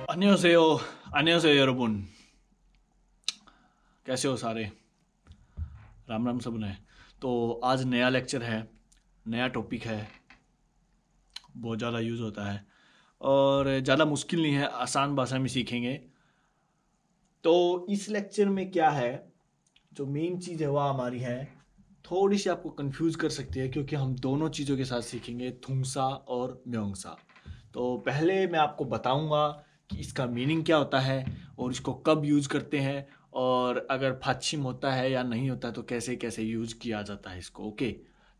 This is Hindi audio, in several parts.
안녕하세요. 안녕하세요 여러분. कैसे हो सारे? राम राम सब ने। तो आज नया लेक्चर है, नया टॉपिक है, बहुत ज़्यादा यूज़ होता है और ज़्यादा मुश्किल नहीं है, आसान भाषा में सीखेंगे। तो इस लेक्चर में क्या है, जो मेन चीज़ है वह हमारी है, थोड़ी सी आपको कंफ्यूज कर सकती है क्योंकि हम दोनों चीज़ों के साथ सीखेंगे, थुमसा और म्योंगसा। तो पहले मैं आपको बताऊंगा कि इसका मीनिंग क्या होता है और इसको कब यूज़ करते हैं, और अगर फाच्छिम होता है या नहीं होता तो कैसे कैसे यूज़ किया जाता है इसको। ओके,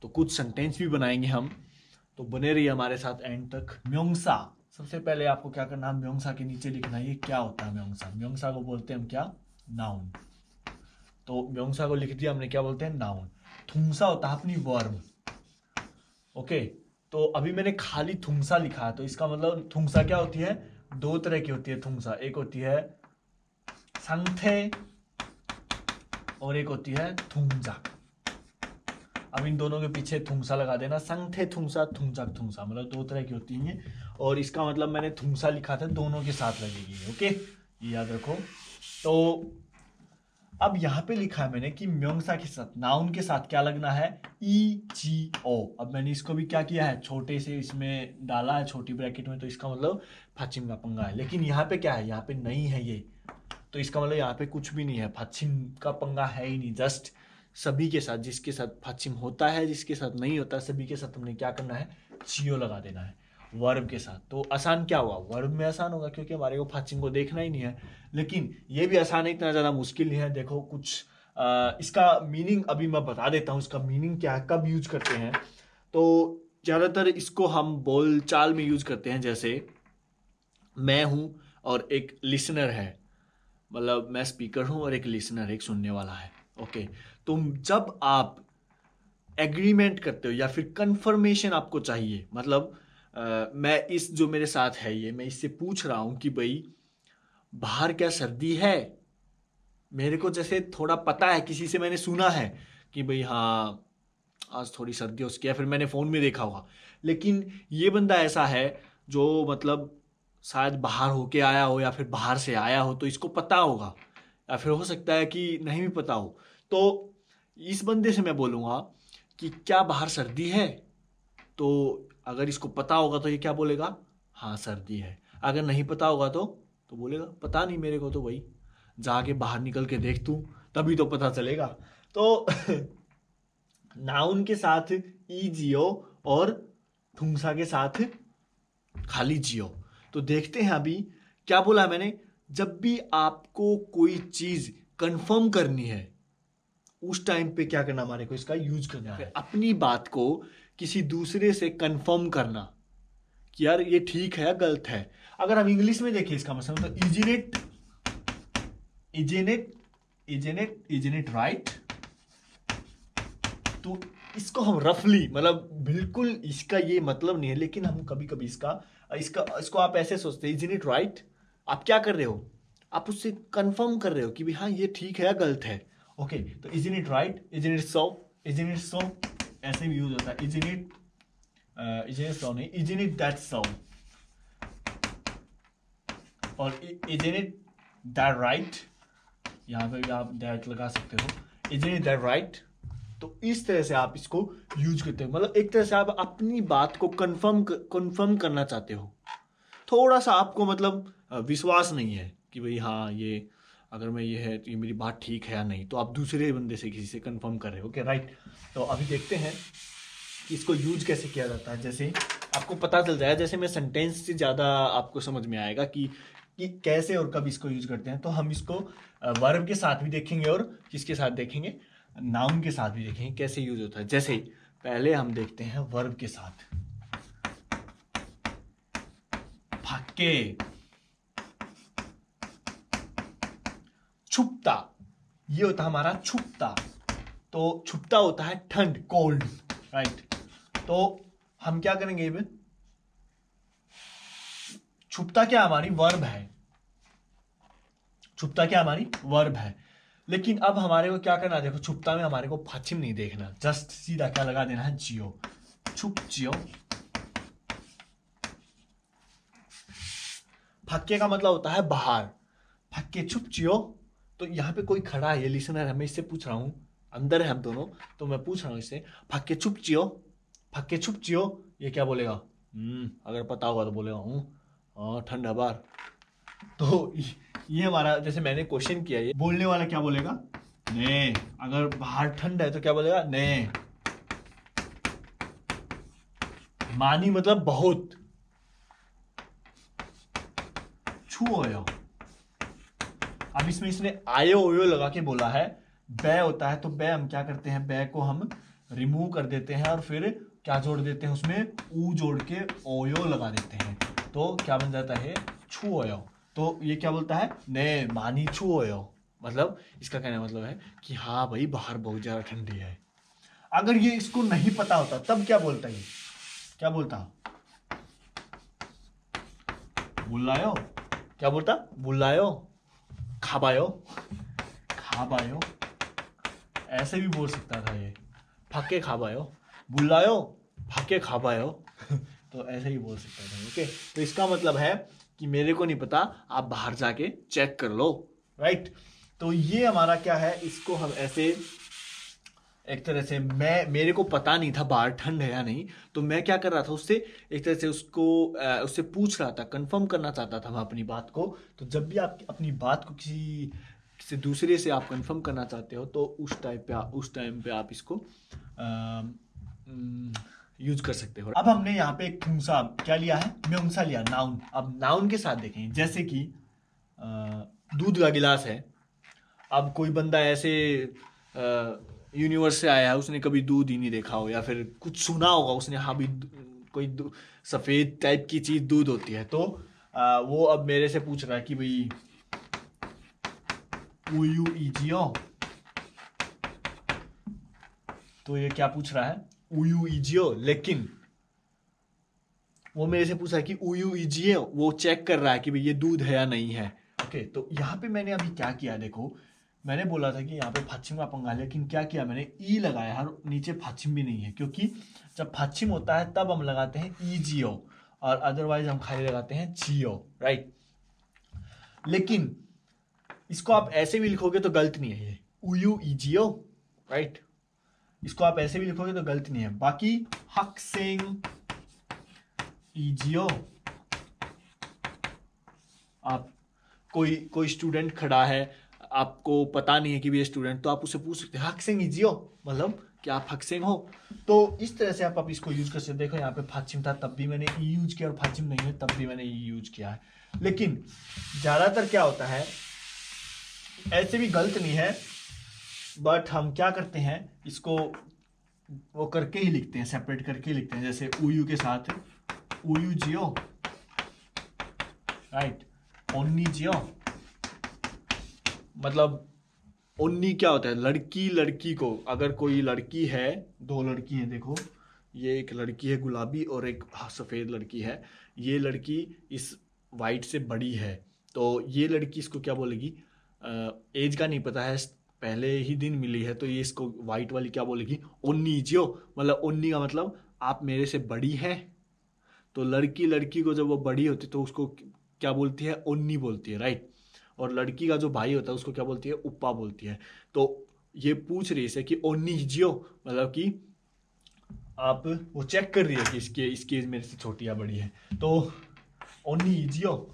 तो कुछ सेंटेंस भी बनाएंगे हम, तो बने रहिए हमारे साथ एंड तक। म्योंगसा, सबसे पहले आपको क्या करना है, म्योंगसा के नीचे लिखना है ये क्या होता है। म्योंगसा, म्योंगसा को बोलते हैं हम क्या, नाउन। तो म्योंगसा को लिख दिया हमने, क्या बोलते हैं, नाउन। थुमसा होता है अपनी वर्ब। ओके, तो अभी मैंने खाली थुमसा लिखा है, तो इसका मतलब थुमसा क्या होती है, दो तरह की होती है थुमसा। एक होती है संथे और एक होती है थुमजा। अब इन दोनों के पीछे थुमसा लगा देना, संथे थुमसा, थुमजाक थुमसा, मतलब दो तरह की होती हैं। और इसका मतलब मैंने थुमसा लिखा था, दोनों के साथ लगेगी। ओके, ये याद रखो। तो अब यहाँ पे लिखा है मैंने कि म्योंगसा के साथ, नाउन के साथ क्या लगना है, ई जी ओ। अब मैंने इसको भी क्या किया है, छोटे से इसमें डाला है, छोटी ब्रैकेट में, तो इसका मतलब फाचिम का पंगा है। लेकिन यहाँ पे क्या है, यहाँ पे नहीं है ये, तो इसका मतलब यहाँ पे कुछ भी नहीं है, फाचिम का पंगा है ही नहीं। जस्ट सभी के साथ, जिसके साथ फाचिम होता है, जिसके साथ नहीं होता, सभी के साथ हमने क्या करना है, चियो लगा देना है वर्ब के साथ। तो आसान क्या हुआ, वर्ब में आसान होगा क्योंकि हमारे को फाचिम को देखना ही नहीं है। लेकिन ये भी आसान है, इतना ज़्यादा मुश्किल नहीं है। देखो कुछ इसका मीनिंग अभी मैं बता देता हूँ, इसका मीनिंग क्या है, कब यूज करते हैं। तो ज़्यादातर इसको हम बोल चाल में यूज करते हैं, जैसे मैं हूँ और एक लिसनर है, मतलब मैं स्पीकर हूँ और एक लिसनर, एक सुनने वाला है। ओके, तो जब आप एग्रीमेंट करते हो या फिर कंफर्मेशन आपको चाहिए, मतलब मैं इस जो मेरे साथ है ये, मैं इससे पूछ रहा हूँ कि भाई बाहर क्या सर्दी है। मेरे को जैसे थोड़ा पता है, किसी से मैंने सुना है कि भाई हाँ आज थोड़ी सर्दी हो उसकी, या फिर मैंने फ़ोन में देखा होगा। लेकिन ये बंदा ऐसा है जो मतलब शायद बाहर होके आया हो या फिर बाहर से आया हो, तो इसको पता होगा, या फिर हो सकता है कि नहीं भी पता हो। तो इस बंदे से मैं बोलूँगा कि क्या बाहर सर्दी है, तो अगर इसको पता होगा तो ये क्या बोलेगा, हाँ सर्दी है। अगर नहीं पता होगा तो बोलेगा पता नहीं मेरे को, तो भाई जाके बाहर निकल के देख तू, तभी तो पता चलेगा। तो नाउन के साथ ई जियो और थुमसा के साथ खाली जियो। तो देखते हैं अभी क्या बोला है मैंने। जब भी आपको कोई चीज कंफर्म करनी है, उस टाइम पे क्या करना, हमारे को इसका यूज करना है। अपनी बात को किसी दूसरे से कंफर्म करना कि यार ये ठीक है या गलत है। अगर हम इंग्लिश में देखिए इसका मतलब, तो इज इन इट राइट। तो इसको हम रफली, मतलब बिल्कुल इसका ये मतलब नहीं है, लेकिन हम कभी कभी इसका इसका इसको आप ऐसे सोचते हैं, इज इन इट राइट। आप क्या कर रहे हो, आप उससे कंफर्म कर रहे हो कि भी हाँ ये ठीक है या गलत है। ओके, तो is in it right, is in it so, is in it सो, ऐसे भी यूज होता है। इज इन इट सो नहीं, is in it that so, और is in it that right, यहाँ पे भी आप दैट लगा सकते हो, is in it that right. तो इस तरह से आप इसको यूज करते हो, मतलब एक तरह से आप अपनी बात को कंफर्म करना चाहते हो। थोड़ा सा आपको मतलब विश्वास नहीं है कि भाई हाँ ये, अगर मैं ये है तो ये मेरी बात ठीक है या नहीं, तो आप दूसरे बंदे से, किसी से कंफर्म कर रहे हो। Okay right. तो अभी देखते हैं कि इसको यूज कैसे किया जाता है। जैसे आपको पता चल जाएगा, जैसे मैं सेंटेंस से ज़्यादा आपको समझ में आएगा कि कैसे और कब इसको यूज करते हैं। तो हम इसको वर्ब के साथ भी देखेंगे और किसके साथ देखेंगे, नाउन के साथ भी देखेंगे कैसे यूज होता है। जैसे पहले हम देखते हैं वर्ब के साथ, फाके, छुपता, ये होता है हमारा छुपता। तो छुपता होता है ठंड, कोल्ड, राइट। तो हम क्या करेंगे, ये छुपता क्या हमारी वर्ब है, छुपता क्या हमारी वर्ब है। लेकिन अब हमारे को क्या करना है, देखो छुपता में हमारे को फाचिम नहीं देखना, जस्ट सीधा क्या लगा देना है, जियो, छुप जियो। फक्के का मतलब होता है बाहर, फक्के छुप जियो। तो यहाँ पे कोई खड़ा है, ये लिसनर है, मैं इससे पूछ रहा हूँ, अंदर है हम दोनों, तो मैं पूछ रहा हूँ इससे, फक्के छुप जियो, फक्के छुप जियो, ये क्या बोलेगा? अगर पता होगा तो बोलेगा हूँ, हाँ ठंड है बाहर। तो ये हमारा, जैसे मैंने क्वेश्चन किया, ये बोलने वाला क्या बोलेगा? ने। अगर बाहर ठंड है तो क्या बोलेगा? ने। मानी मतलब बहुत, छुओयो। अब इसमें इसने आयो ओयो लगा के बोला है, बै होता है, तो बै हम क्या करते हैं, बै को हम रिमूव कर देते हैं और फिर क्या जोड़ देते हैं उसमें, ऊ जोड़ के ओयो लगा देते हैं, तो क्या बन जाता है, छुओयो। तो ये क्या बोलता है, ने मानी छुओयो, मतलब इसका कहने का मतलब है कि हाँ भाई बाहर बहुत ज्यादा ठंडी है। अगर ये इसको नहीं पता होता तब क्या बोलता है, क्या बोलता, बुलायो, क्या बोलता, बुलायो, खाबायो, खाबायो, ऐसे भी बोल सकता था ये, फाके खाबायो, बुलायो, फाके खाबायो। तो ऐसे ही बोल सकता था। ओके, तो इसका मतलब है कि मेरे को नहीं पता, आप बाहर जाके चेक कर लो, राइट। तो ये हमारा क्या है, इसको हम ऐसे एक तरह से, मेरे को पता नहीं था बाहर ठंड है या नहीं, तो मैं क्या कर रहा था, उससे एक तरह से उससे पूछ रहा था, कंफर्म करना चाहता था मैं अपनी बात को। तो जब भी आप अपनी बात को किसी दूसरे से आप कंफर्म करना चाहते हो, तो उस टाइम पे आप इसको यूज कर सकते हो। अब हमने यहाँ पे एक थुंसा क्या लिया है, म्योंगसा लिया, नाउन। अब नाउन के साथ देखें, जैसे कि दूध का गिलास है। अब कोई बंदा ऐसे यूनिवर्स से आया है, उसने कभी दूध ही नहीं देखा हो, या फिर कुछ सुना होगा उसने, हाँ भी कोई सफेद टाइप की चीज दूध होती है, तो वो अब मेरे से पूछ रहा है कि भाई उयू इजियो। तो ये क्या पूछ रहा है, उयू इजियो, लेकिन वो मेरे से पूछ रहा है कि उयू इजियो, वो चेक कर रहा है कि भाई ये दूध है या नहीं है। ओके, तो यहाँ पे मैंने अभी क्या किया, देखो मैंने बोला था कि यहाँ पे फाचिम का पंगा, लेकिन क्या किया मैंने, ई लगाया है और नीचे फाचिम भी नहीं है, क्योंकि जब फाचिम होता है तब हम लगाते हैं ई जियो, और अदरवाइज हम खाली लगाते हैं जियो, राइट। लेकिन इसको आप ऐसे भी लिखोगे तो गलत नहीं है, ये उयू इजियो, राइट। इसको आप ऐसे भी लिखोगे तो गलत नहीं है। बाकी हक्सिंग इजियो, आप कोई स्टूडेंट खड़ा है, आपको पता नहीं है कि ये स्टूडेंट, तो आप उससे पूछ सकते हैं हक्सिंग इजियो, मतलब क्या आप हक्सिंग हो। तो इस तरह से आप इसको यूज कर सकते। देखो यहाँ पे फाचिम था तब भी मैंने ई यूज किया, और फाचिम नहीं है तब भी मैंने ई यूज किया है। लेकिन ज्यादातर क्या होता है, ऐसे भी गलत नहीं है, बट हम क्या करते हैं, इसको वो करके ही लिखते हैं, सेपरेट करके ही लिखते हैं, जैसे उयू के साथ उयू जियो, राइट, ओन्नी जियो। मतलब ओन्नी क्या होता है, लड़की, लड़की को, अगर कोई लड़की है, दो लड़की है, देखो ये एक लड़की है गुलाबी और एक सफेद लड़की है, ये लड़की इस वाइट से बड़ी है, तो ये लड़की इसको क्या बोलेगी, एज का नहीं पता है, पहले ही दिन मिली है, तो ये इसको वाइट वाली क्या बोलेगी, ओन्नी जियो। मतलब ओन्नी का मतलब आप मेरे से बड़ी है, तो लड़की लड़की को जब वो बड़ी होती है तो उसको क्या बोलती है, ओन्नी बोलती है, राइट। और लड़की का जो भाई होता है उसको क्या बोलती है, उप्पा बोलती है। तो ये पूछ रही है कि ओन्नी जियो, मतलब कि आप वो चेक कर रही है कि इसकी एज मेरे से छोटी या बड़ी है, तो ओन्नी जियो।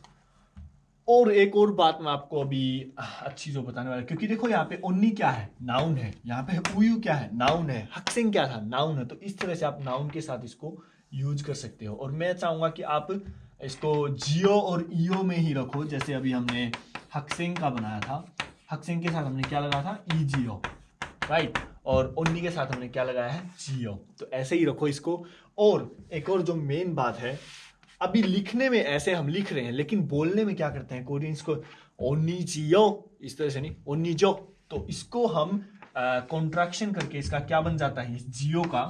और एक और बात मैं आपको अभी अच्छी जो बताने वाला, क्योंकि देखो यहाँ पे ओन्नी क्या है, नाउन है, यहाँ पे उयू क्या है, नाउन है, हक्सिंग क्या था, नाउन है। तो इस तरह से आप नाउन के साथ इसको यूज कर सकते हो। और मैं चाहूंगा कि आप इसको जियो और ईओ में ही रखो, जैसे अभी हमने हक्सिंग का बनाया था, हक्सिंग के साथ हमने क्या लगाया था, ई जियो, राइट। और ओन्नी के साथ हमने क्या लगाया है, जियो। तो ऐसे ही रखो इसको। और एक और जो मेन बात है, अभी लिखने में ऐसे हम लिख रहे हैं, लेकिन बोलने में क्या करते हैं कोरियंस को, ओन्नी जियो, इस तरह से नहीं, ओन्नी जो। तो इसको हम कॉन्ट्रैक्शन करके इसका क्या बन जाता है, जियो का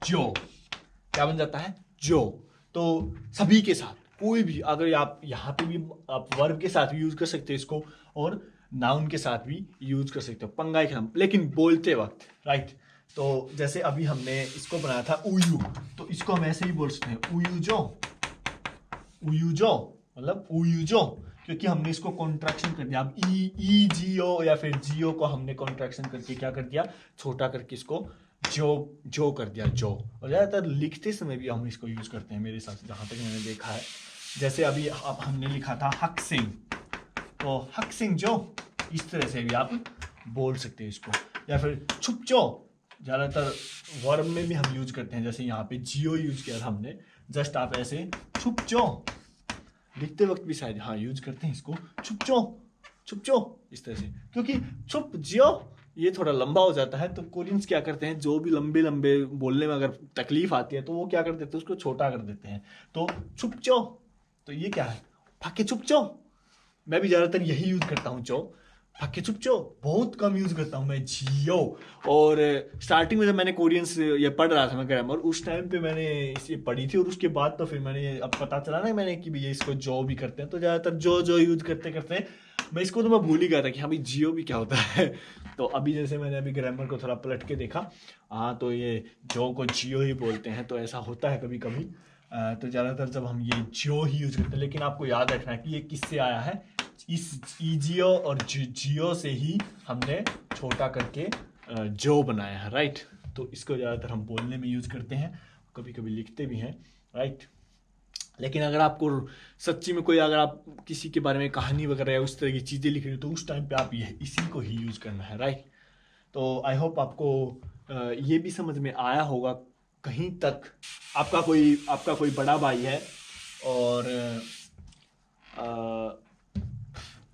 जो क्या बन जाता है, जो। तो सभी के साथ, कोई भी, अगर आप यहाँ पे भी आप वर्ब के साथ भी यूज कर सकते हो इसको, और नाउन के साथ भी यूज कर सकते हो, पंगा ही हम, लेकिन बोलते वक्त, राइट। तो जैसे अभी हमने इसको बनाया था उयू, तो इसको हम ऐसे ही बोल सकते हैं, उयू जो, उयू जो, मतलब उयुजो, क्योंकि हमने इसको कॉन्ट्रैक्शन कर दिया। अब ई जियो या फिर जियो को हमने कॉन्ट्रैक्शन करके क्या कर दिया, छोटा करके इसको जो कर दिया, जो। और ज़्यादातर लिखते समय भी हम इसको यूज़ करते हैं मेरे हिसाब से, जहाँ तक मैंने देखा है। जैसे अभी अब हमने लिखा था हक सिंह, तो हक सिंह जो, इस तरह से भी आप बोल सकते हैं इसको। या फिर छुप जो, ज़्यादातर वर्ब में भी हम यूज करते हैं, जैसे यहाँ पे जियो यूज किया था हमने, जस्ट आप ऐसे छुप जो, लिखते वक्त भी शायद हाँ यूज करते हैं इसको, छुप जो इस तरह से। क्योंकि छुप जियो ये थोड़ा लंबा हो जाता है, तो कोरियंस क्या करते हैं, जो भी लंबे लंबे बोलने में अगर तकलीफ आती है तो वो क्या कर देते हैं, उसको छोटा कर देते हैं। तो छुप जो, तो ये क्या है, फाके छुप जो। मैं भी ज़्यादातर यही यूज करता हूँ, जो फाके छुप जो बहुत कम यूज करता हूँ मैं, जियो। और स्टार्टिंग में जब मैंने कोरियंस ये पढ़ रहा था मैं ग्रामर, उस टाइम पे मैंने इसे पढ़ी थी, और उसके बाद तो फिर मैंने अब पता चला ना मैंने कि भैया इसको जो भी करते हैं, तो ज़्यादातर जो यूज करते करते मैं इसको तो मैं भूल ही गया था कि हाँ भाई जियो भी क्या होता है। तो अभी जैसे मैंने अभी ग्रामर को थोड़ा पलट के देखा, हाँ तो ये जो को जियो ही बोलते हैं, तो ऐसा होता है कभी कभी। तो ज़्यादातर जब हम ये जियो ही यूज करते हैं, लेकिन आपको याद रखना है कि ये किससे आया है, इस जियो और जियो से ही हमने छोटा करके जो बनाया है, राइट। तो इसको ज़्यादातर हम बोलने में यूज करते हैं, कभी कभी लिखते भी हैं, राइट। लेकिन अगर आपको सच्ची में कोई, अगर आप किसी के बारे में कहानी वगैरह या उस तरह की चीज़ें लिख रहे हो, तो उस टाइम पे आप ये इसी को ही यूज करना है, राइट। तो आई होप आपको ये भी समझ में आया होगा कहीं तक। आपका कोई बड़ा भाई है और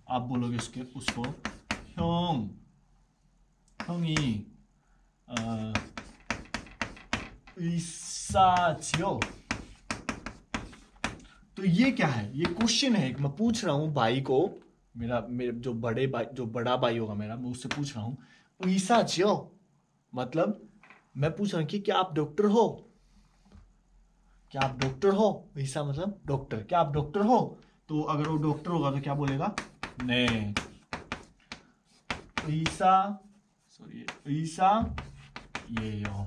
आप बोलोगे उसको 형이 의사지요। तो ये क्या है, ये क्वेश्चन है, मैं पूछ रहा हूँ भाई को, मेरे जो बड़ा भाई होगा मेरा, मैं उससे पूछ रहा हूँ 의사지요, मतलब मैं पूछ रहा हूँ कि क्या आप डॉक्टर हो, क्या आप डॉक्टर हो। ऐसा मतलब डॉक्टर, क्या आप डॉक्टर हो। तो अगर वो डॉक्टर होगा तो क्या बोलेगा, ने ऐसा, ऐसा ये हो,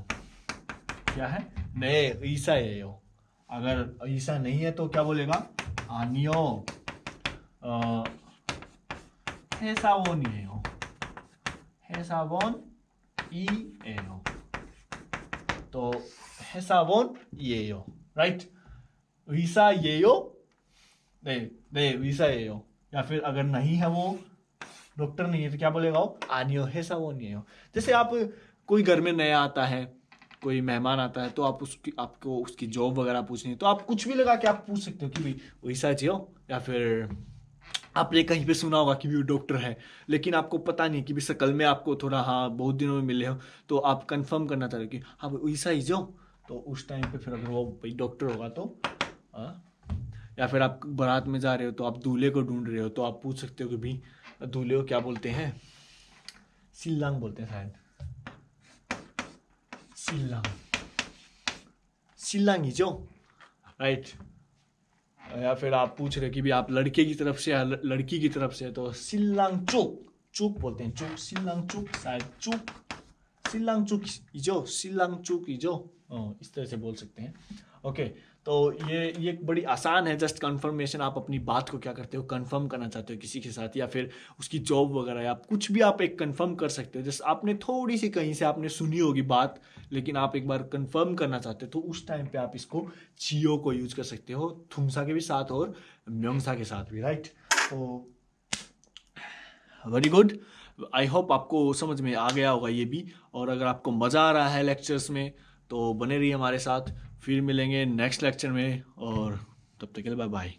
क्या है, ने ऐसा ये हो। अगर ऐसा नहीं है तो क्या बोलेगा, आनियो हेसावोन ये हो, हेसावोन ई ए हो। तो हेसावोन ये हो, राइट। वीसा ये हो, नहीं वीसा ये हो। या फिर अगर नहीं है वो डॉक्टर नहीं है तो क्या बोलेगा वो, आनियो हेसावोन ये हो। जैसे आप कोई घर में नया आता है, कोई मेहमान आता है, तो आपको उसकी जॉब वगैरह पूछनी है, तो आप कुछ भी लगा के आप पूछ सकते हो कि भाई वैसा जियो। या फिर आपने कहीं पे सुना होगा कि भी वो डॉक्टर है, लेकिन आपको पता नहीं कि भी शकल में आपको थोड़ा हाँ बहुत दिनों में मिले हो, तो आप कंफर्म करना चाह रहे हो कि हाँ भाई वैसा ही जो। तो उस टाइम पे फिर अगर वो भाई डॉक्टर होगा तो या फिर आप बारात में जा रहे हो तो आप दूल्हे को ढूंढ रहे हो, तो आप पूछ सकते हो कि भाई दूल्हे को क्या बोलते हैं, सिल्लांग बोलते हैं शायद, सिल्लांग ही जो, राइट। या फिर आप पूछ रहे कि भी आप लड़के की तरफ से या लड़की की तरफ से, तो सिल्लांग चूक बोलते हैं, चूक सिल्लांग चूक, शायद चूक सिल्लांग चूक इजो, सिल्लांग चूक इजो, इस तरह से बोल सकते हैं। ओके, तो ये बड़ी आसान है, जस्ट कंफर्मेशन। आप अपनी बात को क्या करते हो, कंफर्म करना चाहते हो किसी के साथ, या फिर उसकी जॉब वगैरह, या कुछ भी आप एक कंफर्म कर सकते हो। जैसे आपने थोड़ी सी कहीं से आपने सुनी होगी बात, लेकिन आप एक बार कंफर्म करना चाहते हो, तो उस टाइम पे आप इसको चियो को यूज कर सकते हो, थुंगसा के भी साथ और म्योंगसा के साथ भी, राइट। तो वेरी गुड, आई होप आपको समझ में आ गया होगा ये भी। और अगर आपको मज़ा आ रहा है लेक्चर्स में तो बने रहिए हमारे साथ, फिर मिलेंगे नेक्स्ट लेक्चर में, और तब तक के लिए बाय बाय।